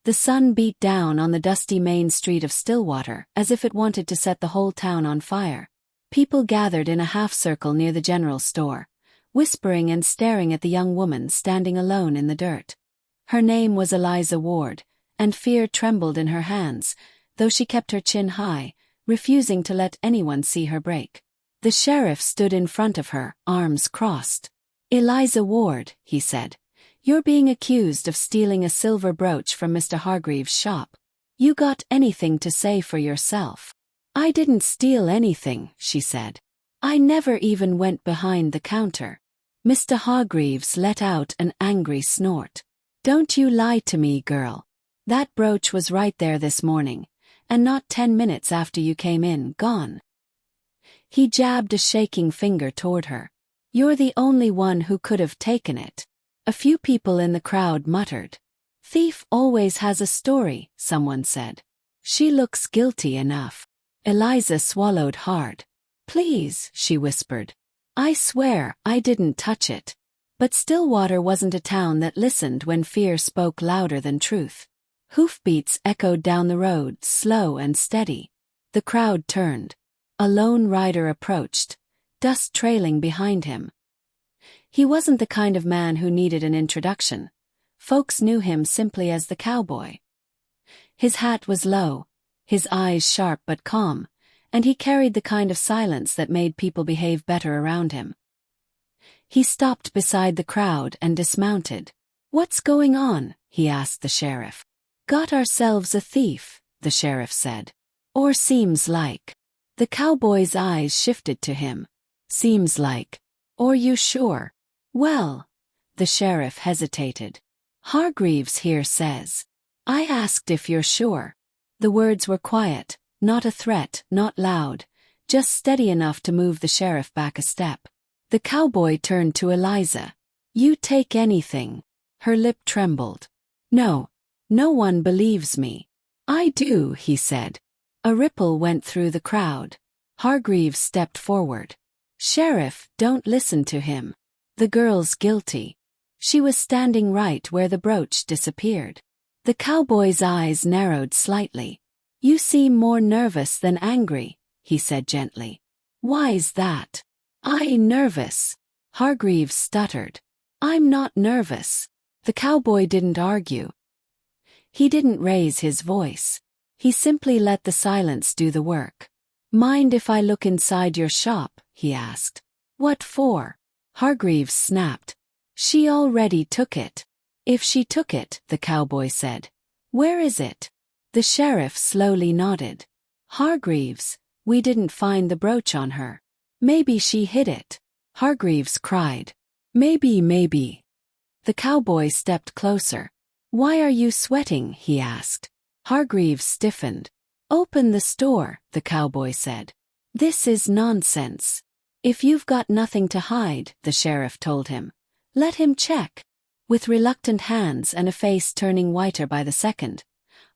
The sun beat down on the dusty main street of Stillwater as if it wanted to set the whole town on fire. People gathered in a half-circle near the general store, whispering and staring at the young woman standing alone in the dirt. Her name was Eliza Ward, and fear trembled in her hands, though she kept her chin high, refusing to let anyone see her break. The sheriff stood in front of her, arms crossed. "Eliza Ward," he said, "you're being accused of stealing a silver brooch from Mr. Hargreaves' shop. You got anything to say for yourself?" "I didn't steal anything," she said. "I never even went behind the counter." Mr. Hargreaves let out an angry snort. "Don't you lie to me, girl. That brooch was right there this morning, and not 10 minutes after you came in, gone." He jabbed a shaking finger toward her. "You're the only one who could have taken it." A few people in the crowd muttered. "Thief always has a story," someone said. "She looks guilty enough." Eliza swallowed hard. "Please," she whispered. "I swear I didn't touch it." But Stillwater wasn't a town that listened when fear spoke louder than truth. Hoofbeats echoed down the road, slow and steady. The crowd turned. A lone rider approached, dust trailing behind him. He wasn't the kind of man who needed an introduction. Folks knew him simply as the Cowboy. His hat was low, his eyes sharp but calm, and he carried the kind of silence that made people behave better around him. He stopped beside the crowd and dismounted. "What's going on?" he asked the sheriff. "Got ourselves a thief," the sheriff said. "Or seems like." The cowboy's eyes shifted to him. "Seems like. Or you sure?" "Well," the sheriff hesitated. "Hargreaves here says." "I asked if you're sure." The words were quiet, not a threat, not loud, just steady enough to move the sheriff back a step. The cowboy turned to Eliza. "You take anything." Her lip trembled. "No. No one believes me." "I do," he said. A ripple went through the crowd. Hargreaves stepped forward. "Sheriff, don't listen to him. The girl's guilty." She was standing right where the brooch disappeared. The cowboy's eyes narrowed slightly. "You seem more nervous than angry," he said gently. "Why's that?" "I nervous?" Hargreaves stuttered. "I'm not nervous." The cowboy didn't argue. He didn't raise his voice. He simply let the silence do the work. "Mind if I look inside your shop?" he asked. "What for?" Hargreaves snapped. "She already took it." "If she took it," the cowboy said, "where is it?" The sheriff slowly nodded. "Hargreaves, we didn't find the brooch on her. Maybe she hid it." Hargreaves cried. Maybe. The cowboy stepped closer. "Why are you sweating?" he asked. Hargreaves stiffened. "Open the store," the cowboy said. "This is nonsense." "If you've got nothing to hide," the sheriff told him, "let him check." With reluctant hands and a face turning whiter by the second,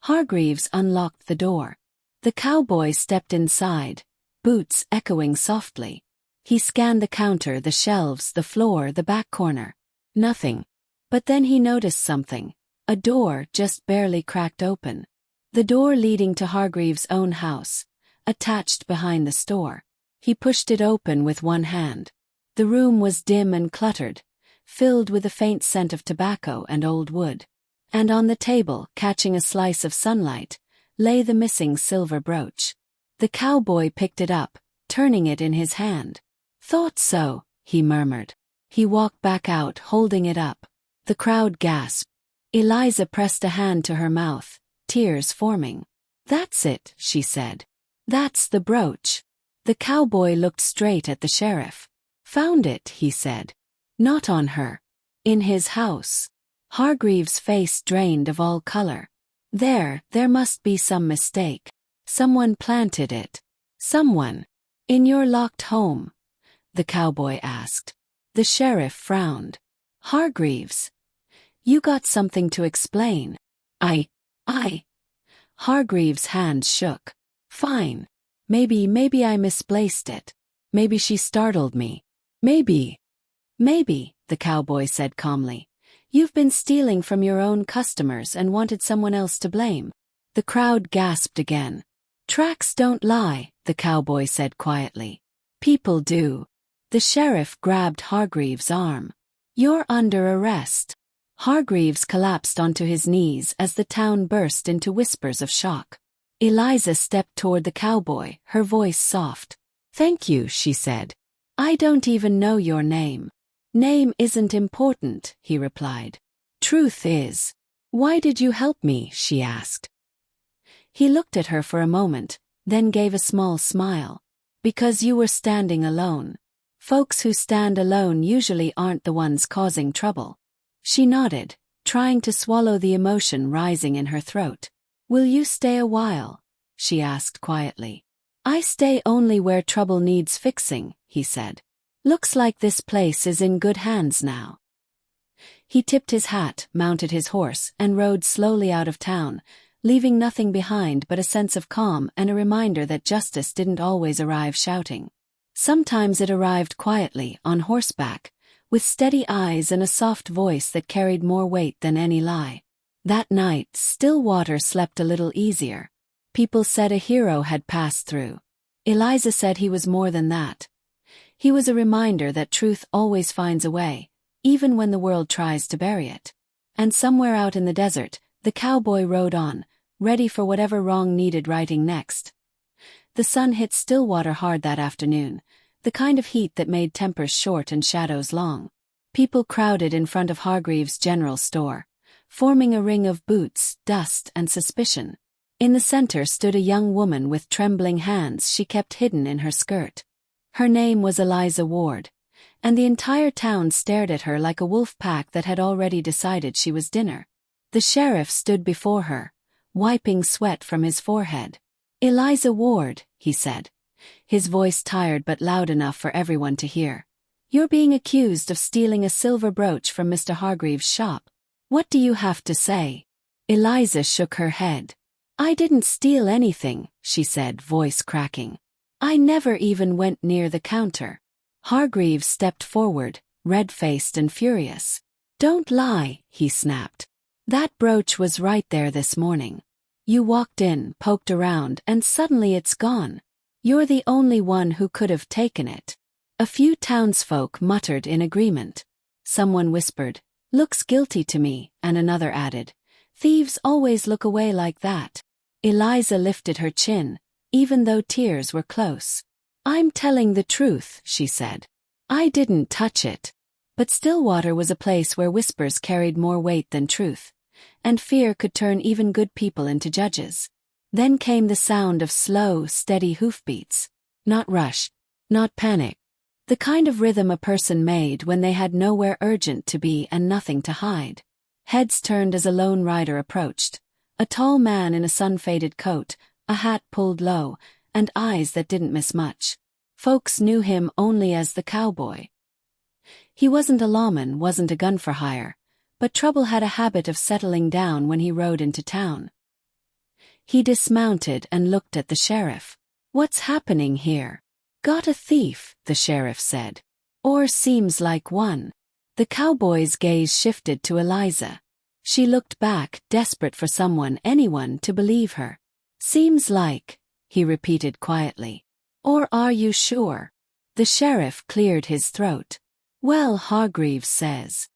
Hargreaves unlocked the door. The cowboy stepped inside, boots echoing softly. He scanned the counter, the shelves, the floor, the back corner. Nothing. But then he noticed something. A door just barely cracked open. The door leading to Hargreaves' own house, attached behind the store. He pushed it open with one hand. The room was dim and cluttered, filled with a faint scent of tobacco and old wood. And on the table, catching a slice of sunlight, lay the missing silver brooch. The cowboy picked it up, turning it in his hand. "Thought so," he murmured. He walked back out, holding it up. The crowd gasped. Eliza pressed a hand to her mouth, tears forming. "That's it," she said. "That's the brooch." The cowboy looked straight at the sheriff. "Found it," he said. "Not on her. In his house." Hargreaves' face drained of all color. There must be some mistake. Someone planted it." "Someone? In your locked home?" the cowboy asked. The sheriff frowned. "Hargreaves, you got something to explain." I. Hargreaves' hand shook. "Fine. Maybe I misplaced it. Maybe she startled me. Maybe, the cowboy said calmly. You've been stealing from your own customers and wanted someone else to blame. The crowd gasped again. Tracks don't lie, the cowboy said quietly. People do. The sheriff grabbed Hargreaves' arm. You're under arrest. Hargreaves collapsed onto his knees as the town burst into whispers of shock. Eliza stepped toward the cowboy, her voice soft. Thank you, she said. I don't even know your name. Name isn't important, he replied. Truth is. Why did you help me, she asked. He looked at her for a moment, then gave a small smile. Because you were standing alone. Folks who stand alone usually aren't the ones causing trouble. She nodded, trying to swallow the emotion rising in her throat. Will you stay a while? She asked quietly. I stay only where trouble needs fixing, he said. Looks like this place is in good hands now. He tipped his hat, mounted his horse, and rode slowly out of town, leaving nothing behind but a sense of calm and a reminder that justice didn't always arrive shouting. Sometimes it arrived quietly, on horseback, with steady eyes and a soft voice that carried more weight than any lie. That night, Stillwater slept a little easier. People said a hero had passed through. Eliza said he was more than that. He was a reminder that truth always finds a way, even when the world tries to bury it. And somewhere out in the desert, the cowboy rode on, ready for whatever wrong needed righting next. The sun hit Stillwater hard that afternoon, the kind of heat that made tempers short and shadows long. People crowded in front of Hargreaves' general store, forming a ring of boots, dust, and suspicion. In the center stood a young woman with trembling hands she kept hidden in her skirt. Her name was Eliza Ward, and the entire town stared at her like a wolf pack that had already decided she was dinner. The sheriff stood before her, wiping sweat from his forehead. Eliza Ward, he said, his voice tired but loud enough for everyone to hear. You're being accused of stealing a silver brooch from Mr. Hargreaves' shop. What do you have to say? Eliza shook her head. I didn't steal anything, she said, voice cracking. I never even went near the counter. Hargreaves stepped forward, red-faced and furious. Don't lie, he snapped. That brooch was right there this morning. You walked in, poked around, and suddenly it's gone. You're the only one who could have taken it. A few townsfolk muttered in agreement. Someone whispered, looks guilty to me, and another added, thieves always look away like that. Eliza lifted her chin, even though tears were close. I'm telling the truth, she said. I didn't touch it. But Stillwater was a place where whispers carried more weight than truth, and fear could turn even good people into judges. Then came the sound of slow, steady hoofbeats. Not rush, not panic. The kind of rhythm a person made when they had nowhere urgent to be and nothing to hide. Heads turned as a lone rider approached. A tall man in a sun-faded coat, a hat pulled low, and eyes that didn't miss much. Folks knew him only as the cowboy. He wasn't a lawman, wasn't a gun for hire, but trouble had a habit of settling down when he rode into town. He dismounted and looked at the sheriff. What's happening here? Got a thief, the sheriff said. Or seems like one. The cowboy's gaze shifted to Eliza. She looked back, desperate for anyone to believe her. Seems like, he repeated quietly. Or are you sure? The sheriff cleared his throat. Well, Hargreaves says.